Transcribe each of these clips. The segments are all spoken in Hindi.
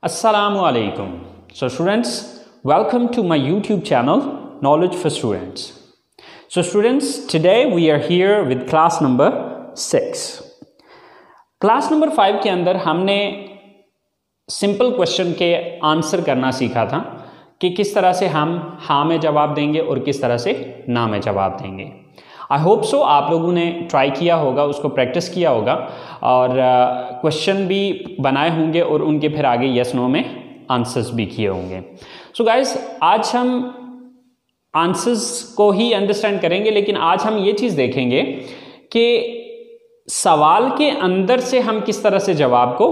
Assalamu alaikum. So students, welcome to my YouTube channel Knowledge for Students. So students, today we are here with class number 6. Class number 5 के अंदर हमने सिंपल क्वेश्चन के आंसर करना सीखा था कि किस तरह से हम हाँ में जवाब देंगे और किस तरह से ना में जवाब देंगे। आई होप सो आप लोगों ने ट्राई किया होगा, उसको प्रैक्टिस किया होगा और क्वेश्चन भी बनाए होंगे और उनके फिर आगे यस नो में आंसर्स भी किए होंगे। सो गाइस, आज हम आंसर्स को ही अंडरस्टैंड करेंगे, लेकिन आज हम ये चीज़ देखेंगे कि सवाल के अंदर से हम किस तरह से जवाब को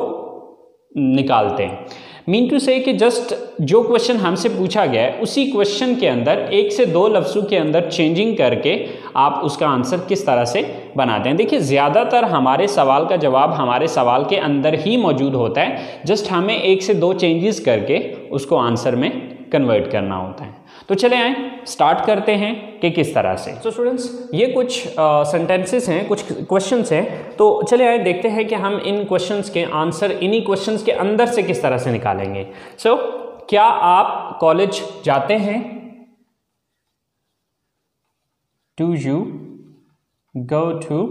निकालते हैं। मीन टू से कि जस्ट जो क्वेश्चन हमसे पूछा गया है उसी क्वेश्चन के अंदर एक से दो लफ्ज़ों के अंदर चेंजिंग करके आप उसका आंसर किस तरह से बनाते हैं। देखिए, ज़्यादातर हमारे सवाल का जवाब हमारे सवाल के अंदर ही मौजूद होता है, जस्ट हमें एक से दो चेंजेस करके उसको आंसर में कन्वर्ट करना होता है। तो चले आए स्टार्ट करते हैं कि किस तरह से। तो स्टूडेंट्स, ये कुछ सेंटेंसेस हैं, कुछ क्वेश्चंस हैं, तो चले आए देखते हैं कि हम इन क्वेश्चंस के आंसर इन्हीं क्वेश्चंस के अंदर से किस तरह से निकालेंगे। सो क्या आप कॉलेज जाते हैं? Do you go to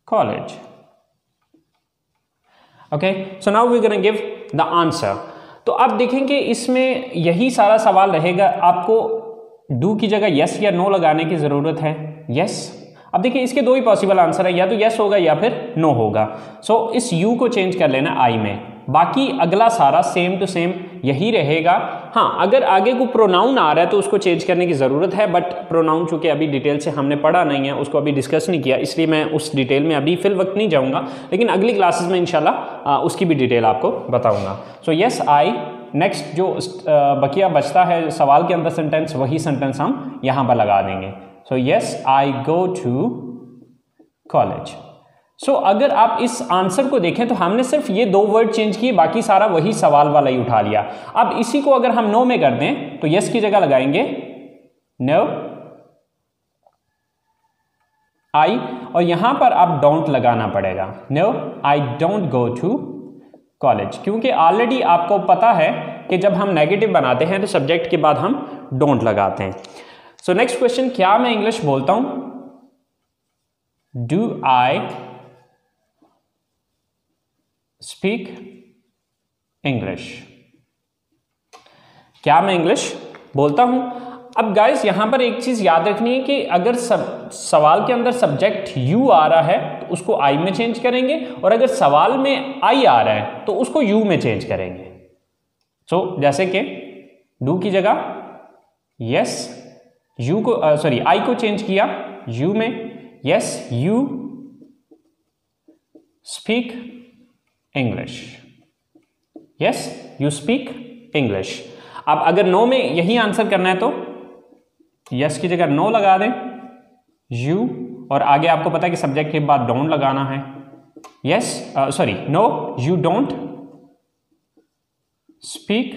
college? Okay, so now we gonna give the answer. तो आप देखेंगे इसमें यही सारा सवाल रहेगा, आपको डू की जगह यस या नो लगाने की ज़रूरत है। यस, अब देखिए इसके दो ही पॉसिबल आंसर है, या तो यस होगा या फिर नो होगा। सो इस यू को चेंज कर लेना आई में, बाकी अगला सारा सेम टू सेम यही रहेगा। हाँ, अगर आगे को प्रोनाउन आ रहा है तो उसको चेंज करने की ज़रूरत है, बट प्रोनाउन चूँकि अभी डिटेल से हमने पढ़ा नहीं है, उसको अभी डिस्कस नहीं किया, इसलिए मैं उस डिटेल में अभी फिल वक्त नहीं जाऊँगा, लेकिन अगली क्लासेस में इंशाल्लाह उसकी भी डिटेल आपको बताऊँगा। सो यस आई, नेक्स्ट जो बकिया बचता है सवाल के अंदर सेंटेंस, वही सेंटेंस हम यहाँ पर लगा देंगे। So yes I go to college. So अगर आप इस आंसर को देखें तो हमने सिर्फ ये दो वर्ड चेंज किए, बाकी सारा वही सवाल वाला ही उठा लिया। अब इसी को अगर हम नो में कर दें तो यस की जगह लगाएंगे नो आई, और यहां पर आप डोंट लगाना पड़ेगा। No I don't go to college, क्योंकि ऑलरेडी आपको पता है कि जब हम नेगेटिव बनाते हैं तो सब्जेक्ट के बाद हम डोंट लगाते हैं। सो नेक्स्ट क्वेश्चन, क्या मैं इंग्लिश बोलता हूं? Do I speak English? क्या मैं इंग्लिश बोलता हूं? अब गाइस यहां पर एक चीज याद रखनी है कि अगर सवाल के अंदर सब्जेक्ट यू आ रहा है तो उसको आई में चेंज करेंगे, और अगर सवाल में आई आ रहा है तो उसको यू में चेंज करेंगे। सो जैसे कि डू की जगह यस, यू को आई को चेंज किया यू में। Yes you speak English. Yes you speak English. अब अगर नो में यही आंसर करना है तो यस की जगह नो लगा दें यू, और आगे आपको पता है कि सब्जेक्ट के बाद डोंट लगाना है। Yes no you don't speak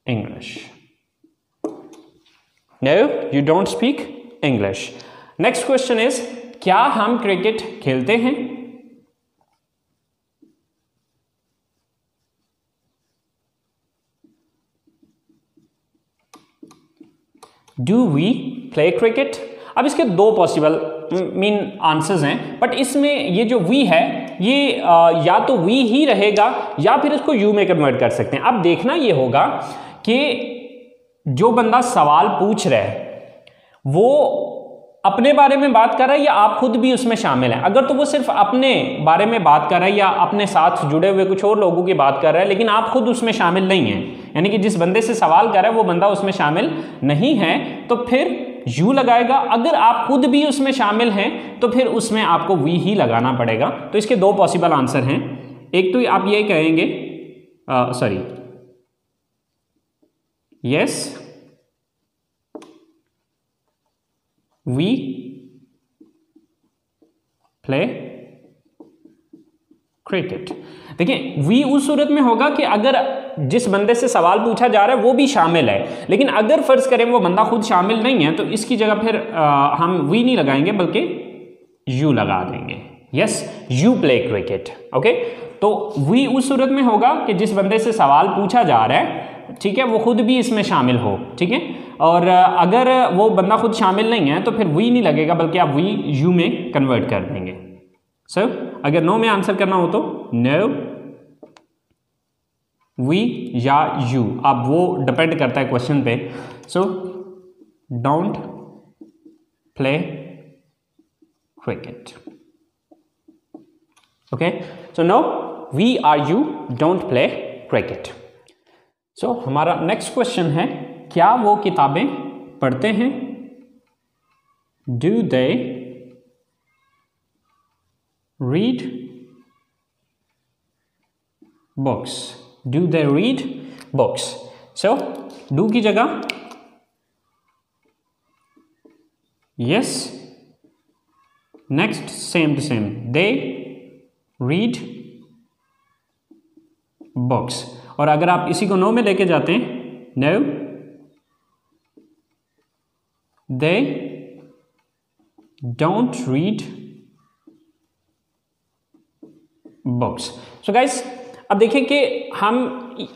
English. No you don't speak English. Next question is, क्या हम क्रिकेट खेलते हैं? Do we play cricket? अब इसके दो पॉसिबल मीन आंसर्स हैं, बट इसमें ये जो वी है ये या तो वी ही रहेगा या फिर इसको यू में कन्वर्ट कर सकते हैं। अब देखना ये होगा कि जो बंदा सवाल पूछ रहा है वो अपने बारे में बात कर रहा है या आप खुद भी उसमें शामिल हैं। अगर तो वो सिर्फ अपने बारे में बात कर रहा है या अपने साथ जुड़े हुए कुछ और लोगों की बात कर रहा है, लेकिन आप खुद उसमें शामिल नहीं हैं, यानी कि जिस बंदे से सवाल कर रहा है वो बंदा उसमें शामिल नहीं है, तो फिर यू लगाएगा। अगर आप खुद भी उसमें शामिल हैं तो फिर उसमें आपको वी ही लगाना पड़ेगा। तो इसके दो पॉसिबल आंसर हैं, एक तो आप ये कहेंगे यस वी प्ले क्रिकेट। देखिए, वी उस सूरत में होगा कि अगर जिस बंदे से सवाल पूछा जा रहा है वो भी शामिल है, लेकिन अगर फर्ज करें वो बंदा खुद शामिल नहीं है तो इसकी जगह फिर हम वी नहीं लगाएंगे बल्कि यू लगा देंगे। Yes you play cricket. Okay, तो वी उस सूरत में होगा कि जिस बंदे से सवाल पूछा जा रहा है, ठीक है, वो खुद भी इसमें शामिल हो, ठीक है। और अगर वो बंदा खुद शामिल नहीं है तो फिर वी नहीं लगेगा, बल्कि आप वी यू में कन्वर्ट कर देंगे। सो अगर नो में आंसर करना हो तो नो, वी या यू, अब वो डिपेंड करता है क्वेश्चन पे। So don't play cricket, okay. So no, we are you don't play cricket. So हमारा नेक्स्ट क्वेश्चन है, क्या वो किताबें पढ़ते हैं? Do they read books? Do they read books? So do की जगह yes, next same to same, they read books. और अगर आप इसी को नो में लेके जाते हैं, no they don't read books. So guys, अब देखें कि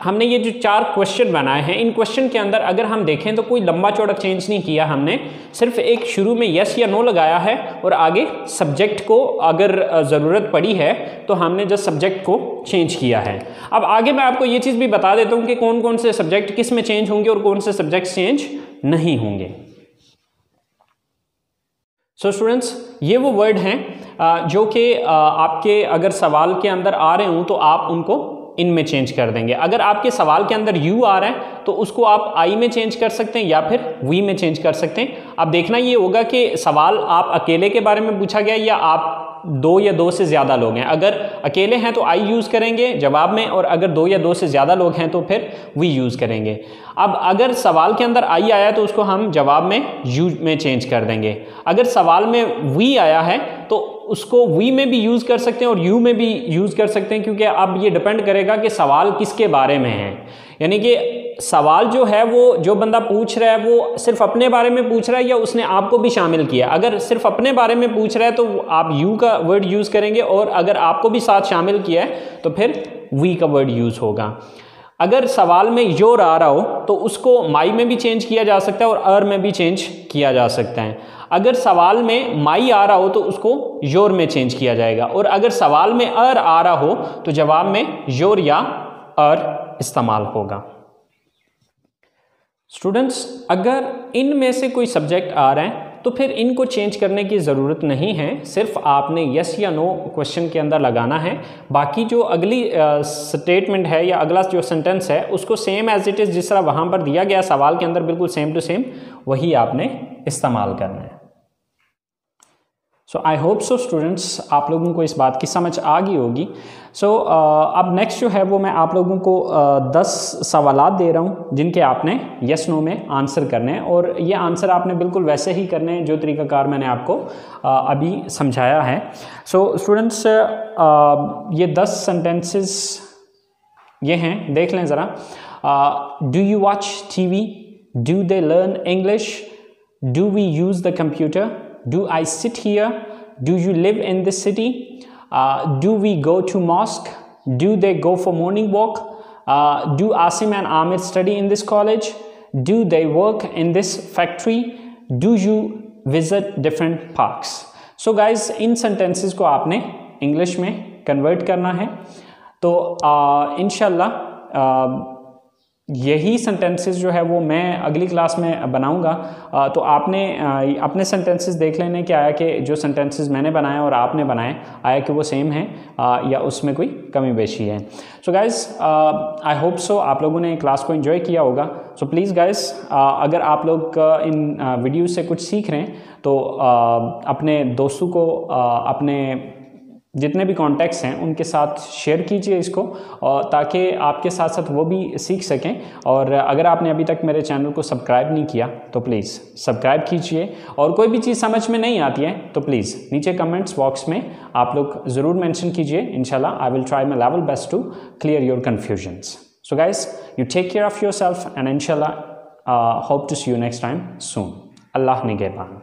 हमने ये जो 4 क्वेश्चन बनाए हैं, इन क्वेश्चन के अंदर अगर हम देखें तो कोई लंबा चौड़ा चेंज नहीं किया हमने, सिर्फ एक शुरू में यस या नो लगाया है और आगे सब्जेक्ट को अगर ज़रूरत पड़ी है तो हमने जस्ट सब्जेक्ट को चेंज किया है। अब आगे मैं आपको ये चीज़ भी बता देता हूँ कि कौन कौन से सब्जेक्ट किस में चेंज होंगे और कौन से सब्जेक्ट चेंज नहीं होंगे। सो स्टूडेंट्स, ये वो वर्ड हैं जो कि आपके अगर सवाल के अंदर आ रहे हों तो आप उनको इनमें चेंज कर देंगे। अगर आपके सवाल के अंदर यू आ रहा है तो उसको आप आई में चेंज कर सकते हैं या फिर वी में चेंज कर सकते हैं। अब देखना ये होगा कि सवाल आप अकेले के बारे में पूछा गया या आप 2 या 2 से ज़्यादा लोग हैं। अगर अकेले हैं तो आई यूज़ करेंगे जवाब में, और अगर 2 या 2 से ज़्यादा लोग हैं तो फिर वी यूज़ करेंगे। अब अगर सवाल के अंदर आई आया तो उसको हम जवाब में यू में चेंज कर देंगे। अगर सवाल में वी आया है तो उसको वी में भी यूज़ कर सकते हैं और यू में भी यूज़ कर सकते हैं, क्योंकि अब ये डिपेंड करेगा कि सवाल किसके बारे में है। यानी कि सवाल जो है वो जो बंदा पूछ रहा है वो सिर्फ अपने बारे में पूछ रहा है या उसने आपको भी शामिल किया। अगर सिर्फ अपने बारे में पूछ रहा है तो आप यू का वर्ड यूज़ करेंगे, और अगर आपको भी साथ शामिल किया है तो फिर वी का वर्ड यूज़ होगा। अगर सवाल में योर आ रहा हो तो उसको माई में भी चेंज किया जा सकता है और अर में भी चेंज किया जा सकता है। अगर सवाल में माई आ रहा हो तो उसको योर में चेंज किया जाएगा, और अगर सवाल में अर आ रहा हो तो जवाब में योर या अर इस्तेमाल होगा। स्टूडेंट्स, अगर इनमें से कोई सब्जेक्ट आ रहा है तो फिर इनको चेंज करने की ज़रूरत नहीं है, सिर्फ आपने यस या नो क्वेश्चन के अंदर लगाना है। बाकी जो अगली स्टेटमेंट है या अगला जो सेंटेंस है उसको सेम एज इट इज़ जिस तरह वहाँ पर दिया गया सवाल के अंदर बिल्कुल सेम टू सेम वही आपने इस्तेमाल करना है। सो आई होप सो स्टूडेंट्स, आप लोगों को इस बात की समझ आ गई होगी। सो अब नेक्स्ट जो है वो मैं आप लोगों को 10 सवालात दे रहा हूँ जिनके आपने यस नो में आंसर करने हैं, और ये आंसर आपने बिल्कुल वैसे ही करने हैं जो तरीक़ाकार मैंने आपको अभी समझाया है। सो स्टूडेंट्स, ये 10 सेंटेंसेस ये हैं, देख लें ज़रा। Do you watch TV? Do they learn English? Do we use the computer? Do I sit here? Do you live in this city? Do we go to mosque? Do they go for morning walk? Do Asim and Amir study in this college? Do they work in this factory? Do you visit different parks? So guys, in sentences को आपने English में convert करना है। तो इंशाल्लाह यही सेंटेंसेस जो है वो मैं अगली क्लास में बनाऊंगा। तो आपने अपने सेंटेंसेस देख लेने कि आया कि जो सेंटेंसेस मैंने बनाए और आपने बनाए आया कि वो सेम है या उसमें कोई कमी बेशी है। So guys, I hope so आप लोगों ने क्लास को एंजॉय किया होगा। सो प्लीज़ गाइज़, अगर आप लोग इन वीडियो से कुछ सीख रहे हैं तो अपने दोस्तों को अपने जितने भी कॉन्टैक्ट्स हैं उनके साथ शेयर कीजिए इसको, ताकि आपके साथ साथ वो भी सीख सकें। और अगर आपने अभी तक मेरे चैनल को सब्सक्राइब नहीं किया तो प्लीज़ सब्सक्राइब कीजिए, और कोई भी चीज़ समझ में नहीं आती है तो प्लीज़ नीचे कमेंट्स बॉक्स में आप लोग ज़रूर मेंशन कीजिए। इंशाल्लाह I will try my level best to clear your confusions. So guys, you take care of yourself and इंशाल्लाह hope to see you next time soon. अल्लाह निगहबान।